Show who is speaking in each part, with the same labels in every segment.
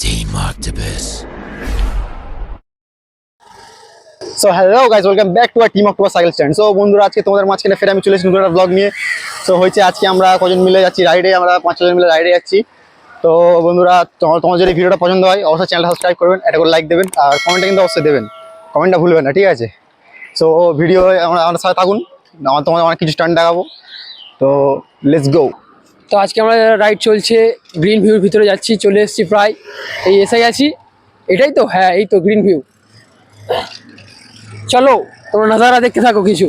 Speaker 1: Team Octopus.
Speaker 2: So hello guys, welcome back to our team octopus cycle stand. So বন্ধুরা, আজকে তোমাদের মাঝখানে ফের আমি চলে এসেছি নতুন একটা ব্লগ নিয়ে। সো হয়েছে আজকে আমরা কজন মিলে যাচ্ছি রাইডে, আমরা 5-6 জন মিলে রাইডে যাচ্ছি। তো বন্ধুরা, তোমার যদি ভিডিওটা পছন্দ হয় অবশ্যই চ্যানেলটা সাবস্ক্রাইব করবেন, একটা করে লাইক দেবেন, আর কমেন্টটা কিন্তু অবশ্যই দেবেন, কমেন্টটা ভুলবেন না, ঠিক আছে? সো ভিডিও আমাদের সাথে থাকুন, তোমাদের অনেক কিছু স্ট্যান্ড দেখাবো। তো লেটস গো।
Speaker 3: তো আজকে আমরা রাইড চলছে, গ্রিন ভিউর ভিতরে যাচ্ছি, চলে এসেছি প্রায়, এই এসে গেছি। এটাই তো, হ্যাঁ এই তো গ্রিন ভিউ। চলো তোমরা নাজারা দেখতে থাকো। কিছু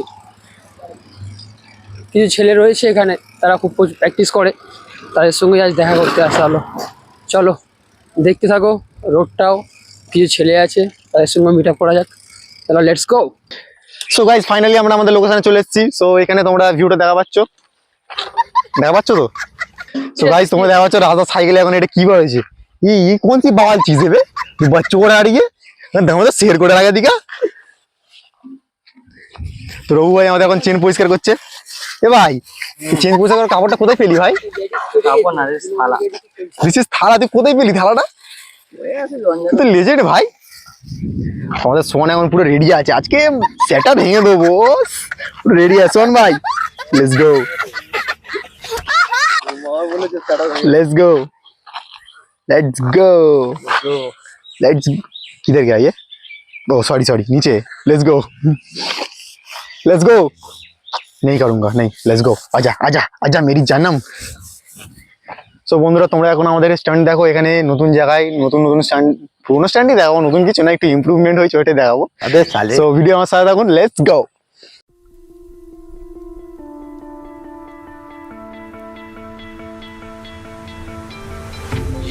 Speaker 3: ছেলে রয়েছে এখানে, তারা খুব প্র্যাকটিস করে, তাদের সঙ্গে আজ দেখা করতে আসা হলো। চলো দেখতে থাকো রোডটাও, কিছু ছেলে আছে তাদের সঙ্গে মিট আপ করা যাক। চলো let's go.
Speaker 2: So guys, finally আমরা আমাদের লোকেশনে চলে এসেছি। সো এখানে তোমরা ভিউটা দেখা পাচ্ছ তো। सो गाइस, তোমরা দেখা পাচ্ছ রাজা সাইকেল এখন এটা কি করেছে, ये कौन सी बवाल चीज है बे, बच्चों को आ रही है দেখো তো শেয়ার করে রাখা দিকা। তো রঘু ভাই আমাদের এখন চেন পরিষ্কার করছে। এ ভাই, চেন পরিষ্কার করার কাপড়টা কোথায় পেলি ভাই?
Speaker 3: কাপড় না, থালা।
Speaker 2: দিস ইজ থালা। তুই কোথায় পেলি থালাটা? তুই লেজেন্ড ভাই। আমাদের সোন এখন পুরো রেডি আছে, আজকে সেটা ভেঙে দেবো, পুরো রেডি আছে সোন ভাই। Let's go, let's go, let's go, let's. किधर गया ये? ओह सॉरी सॉरी, नीचे। Let's go, let's go. नहीं करूंगा, नहीं, लेट्स गो। आजा आजा आजा मेरी जानम। সো বন্ধুরা, তোমরা এখন আমাদের স্ট্যান্ড দেখো, এখানে নতুন জায়গায় নতুন নতুন স্ট্যান্ড, পুরোনো স্ট্যান্ডই দেখাবো, নতুন কিছু না, একটু ইমপ্রুভমেন্ট হয়েছে ওইটাই দেখাবো। সো ভিডিও আমার সাথে থাকুন, let's go.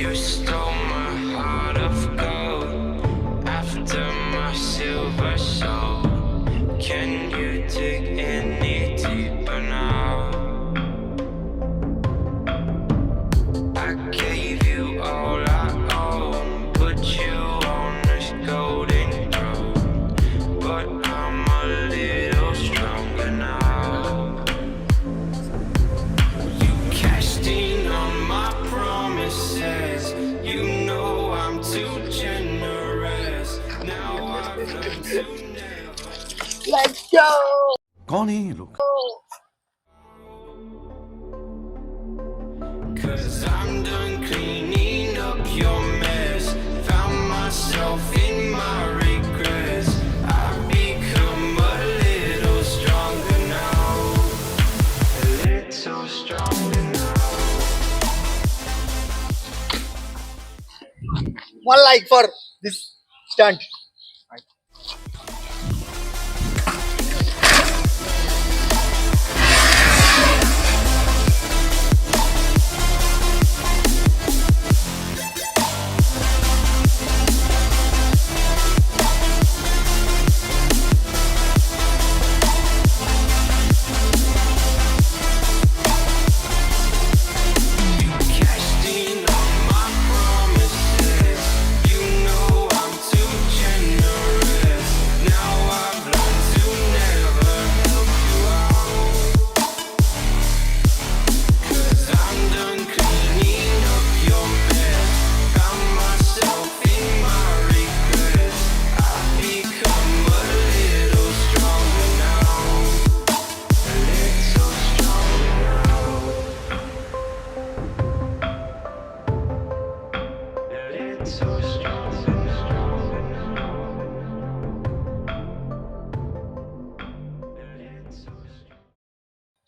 Speaker 1: You stole my heart of gold after my silver soul. Can you dig any deeper now? I gave you all I own, put you on this golden throne, but I'm a little stronger now. You cashed in on my promises. You know I'm too generous. Now I've learned to never.
Speaker 3: Let's go.
Speaker 4: कौन है ये लोग?
Speaker 1: 'Cause I'm done cleaning up your mess. Found myself in my regrets. I've become a little stronger now. A little stronger now.
Speaker 2: One like for this stunt.
Speaker 1: Cashed in on my promises. You know I'm too generous. Now I've learned to never help you out. 'Cause I'm done cleaning up your mess. Found myself in my regrets. I've become a little stronger now. A little stronger now. A little stronger now.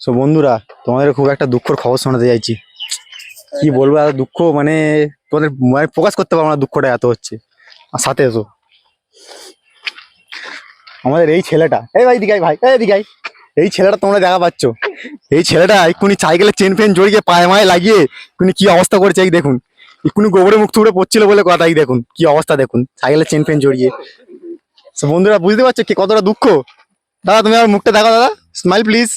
Speaker 2: So বন্ধুরা, তোমাদের খুব একটা দুঃখের খবর শোনাতে চাইছি। কি বলবো, এত দুঃখ, মানে তোমাদের প্রকাশ করতে পারবো না, দুঃখটা এত হচ্ছে। আর সাথে এসো, আমাদের এই ছেলেটা, এই ভাই দিঘাই, ভাই এই দিঘাই, এই ছেলেটা তোমরা দেখা পাচ্ছ, এই ছেলেটা এক্ষুনি সাইকেলের চেন ফেন জড়িয়ে পায়ে মায়ে লাগিয়ে এক্ষুনি কি অবস্থা করেছে, এই দেখুন, এক্ষুনি গোবরে মুখ থুবড়ে পড়ছিল বলে কথা, এই দেখুন কি অবস্থা, দেখুন সাইকেলের চেন ফেন জড়িয়ে। তো বন্ধুরা বুঝতে পারছো কি কতটা দুঃখ। দাদা তুমি আমার মুখটা দেখো, দাদা স্মাইল প্লিজ।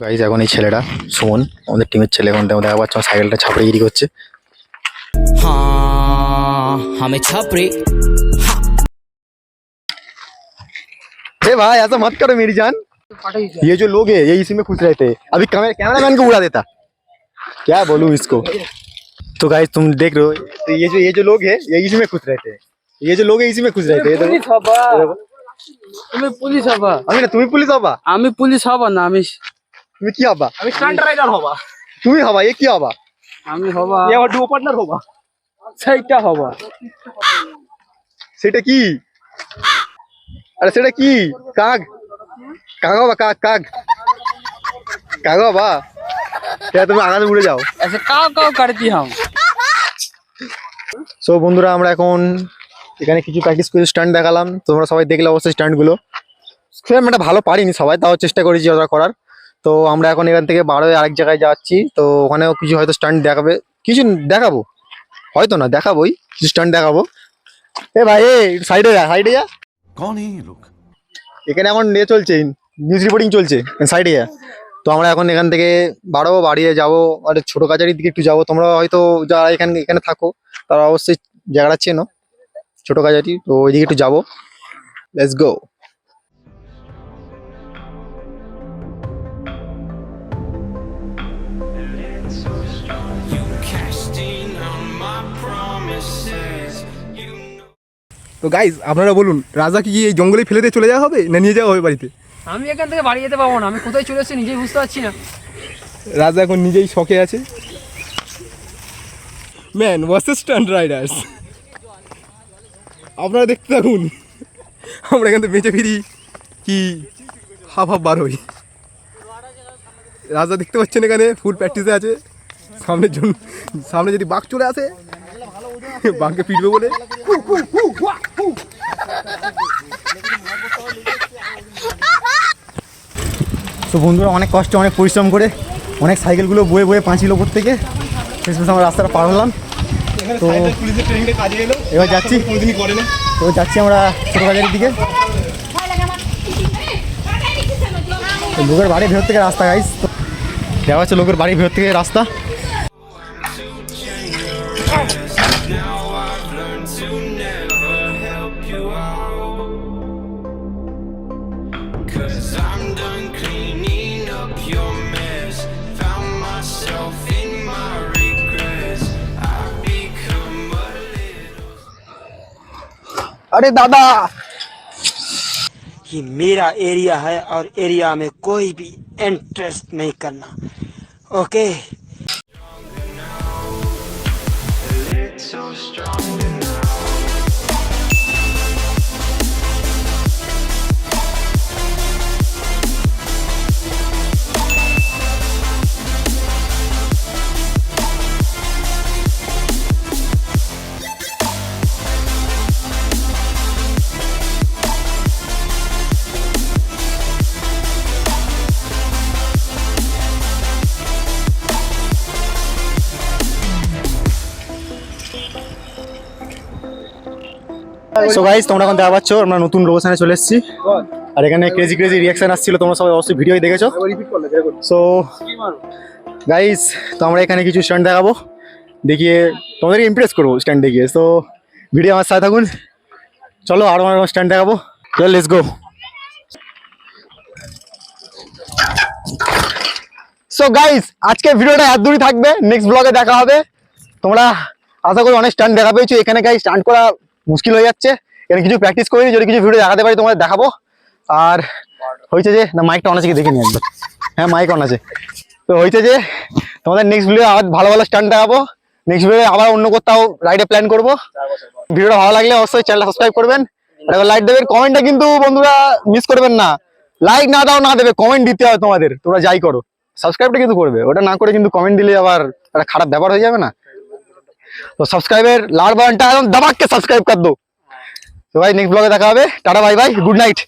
Speaker 2: গাইস, এখন এই ছেলেটা সুমন, আমাদের টিমের ছেলে, এখন দেখা পাচ্ছ সাইকেলটা ছাপড়িগিরি করছে।
Speaker 5: हाँ हमें छपरे।
Speaker 2: ए भाई ऐसा मत करो मेरी जान, ये जो लोग है ये इसी में खुश रहते हैं। अभी कैमरामैन को उड़ा देता, क्या बोलूं इसको। तो गाइस तुम देख रहे हो, तो ये जो लोग है ये इसी में खुश रहते हैं, ये जो लोग है इसी में खुश रहते हैं। ये
Speaker 3: পুলিশ
Speaker 2: देखो,
Speaker 3: হবা
Speaker 2: ये देखो।
Speaker 3: তুমি পুলিশ হবা
Speaker 2: আমি না, তুমি পুলিশ হবা,
Speaker 3: আমি পুলিশ হবা না আমি
Speaker 2: তুমি কি হবা?
Speaker 3: আমি স্টান্ট রাইডার হবা
Speaker 2: তুমি হবা, এ কি হবা?
Speaker 3: আমি হবা
Speaker 2: এ আমার ডুও পার্টনার হবা।
Speaker 3: সেইটা হবা
Speaker 2: সেটা কি? আরে সেটা কি? কাক, কাক হবা, কাক কাক কাক হবা। এটা তুমি আকাশে উড়ে যাও।
Speaker 3: ऐसे काव काव करती हम
Speaker 2: সো বন্ধুরা আমরা এখন এখানে কিছু প্র্যাকটিস করে স্টান্ট দেখালাম, তোমরা সবাই দেখলে অবশ্যই স্টান্টগুলো। সেরকম একটা ভালো পারিনি সবাই, তাও চেষ্টা করেছি যতটা করার। তো আমরা এখন এখান থেকে বার হয়ে আরেক জায়গায় যাচ্ছি, তো ওখানেও কিছু হয়তো স্টান্ট দেখাবে, কিছু দেখাবো, হয়তো না দেখাবোই, কিছু স্টান্ট দেখাবো। এ ভাই এ সাইডে যা, সাইডে যা।
Speaker 4: कौन है ये लोग?
Speaker 2: এখানে এখন চলছে, নিউজ রিপোর্টিং চলছে, সাইডে যা। তো আমরা এখন এখান থেকে বাড়াবো, বাড়িয়ে যাবো আর ছোট কাছারির দিকে একটু যাবো। তোমরা হয়তো যারা এখানে থাকো তারা অবশ্যই জায়গাটা চেনো, ছোট কাছারি। তো ওইদিকে একটু যাবো, let's go.
Speaker 1: You cashed in on my promises. You know.
Speaker 6: তো গাইজ আপনারা বলুন, রাজা কি এই জঙ্গলে ফেলে দিয়ে চলে যাওয়া হবে না নিয়ে যাওয়া হবে বাড়িতে?
Speaker 3: আমি এখান থেকে বাড়ি যেতে পারবো না, আমি কোথায় চলে এসেছি নিজেই বুঝতে পারছি না।
Speaker 6: রাজা এখন নিজেই শখে আছে। ম্যান ভার্সেস স্টান্ট রাইডার্স, আপনারা দেখতে থাকুন, আমরা এখান থেকে বেঁচে ফিরি কি হাফ হাফ বার হই। রাজা দেখতে পাচ্ছেন এখানে ফুল প্র্যাকটিসে আছে, সামনে যদি বাঘ চলে আসে বাঘকে পিটবে বলে।
Speaker 2: তো বন্ধুরা অনেক কষ্ট, অনেক পরিশ্রম করে, অনেক সাইকেলগুলো বয়ে বয়ে পাঁচিল ওপর থেকে শেষমেশ আমরা রাস্তাটা পার হলাম। তো এবার যাচ্ছি, এবার যাচ্ছি আমরা ছোটো বাজারের দিকে। লোকের বাড়ির ভেতর থেকে রাস্তা গাইস, দেওয়া হচ্ছে লোকের বাড়ির ভেতর থেকে রাস্তা।
Speaker 1: Now I've learned to never help you out. 'Cause I'm done cleaning up your mess. Found myself in my regrets. I've become a little.
Speaker 2: আরে দাদা,
Speaker 7: ये मेरा एरिया है और एरिया में कोई भी इंटरेस्ट नहीं करना, okay.
Speaker 1: So stronger now.
Speaker 2: So guys তোমরা এখন দেখা পাচ্ছ আমরা নতুন লোকেশনে চলে এসেছি, আর এখানে ক্রেজি ক্রেজি রিয়াকশন আসছিল, তোমরা সবাই অবশ্যই ভিডিও দেখেছো। সো গাইস তো আমরা এখানে কিছু স্ট্যান্ড দেখাবো, দেখিয়ে তোমাদেরকে ইমপ্রেস করবো স্ট্যান্ড দেখিয়ে। সো ভিডিও আমার সাথে থাকুন, চলো আরো আমার স্ট্যান্ড দেখাবো, চলো লেটস গো। সো গাইস আজকে ভিডিওটা এত দূরই থাকবে, নেক্সট ব্লগে দেখা হবে। তোমরা আশা করি অনেক স্ট্যান্ড দেখা পেয়েছো, এখানে গাইস স্ট্যান্ড করা মুশকিল হয়ে যাচ্ছে, এখানে কিছু প্র্যাকটিস করি, যদি কিছু ভিডিও দেখাতে পারি তোমাদের দেখাবো। আর হয়েছে যে না মাইকটা অন আছে কি দেখে নি একবার, হ্যাঁ মাইক অন আছে। তো হয়েছে যে তোমাদের নেক্সট ভিডিও আবার ভালো ভালো স্ট্যান্ড দেখাবো, নেক্সট ভিডিও আবার অন্য কোথাও রাইডে প্ল্যান করবো। ভিডিওটা ভালো লাগলে অবশ্যই চ্যানেলটা সাবস্ক্রাইব করবেন, লাইক দেবেন, কমেন্টটা কিন্তু বন্ধুরা মিস করবেন না। লাইক না দাও না দেবে, কমেন্ট দিতে হবে তোমাদের, তোমরা যাই করো সাবস্ক্রাইবটা কিন্তু করবে, ওটা না করে কিন্তু কমেন্ট দিলে আবার একটা খারাপ ব্যাপার হয়ে যাবে না। तो सब्सक्राइबर लाल बटन एकदम दबा के सब्सक्राइब कर दो। तो भाई नेक्स्ट ब्लॉगे देखा হবে, tata bye bye, good night.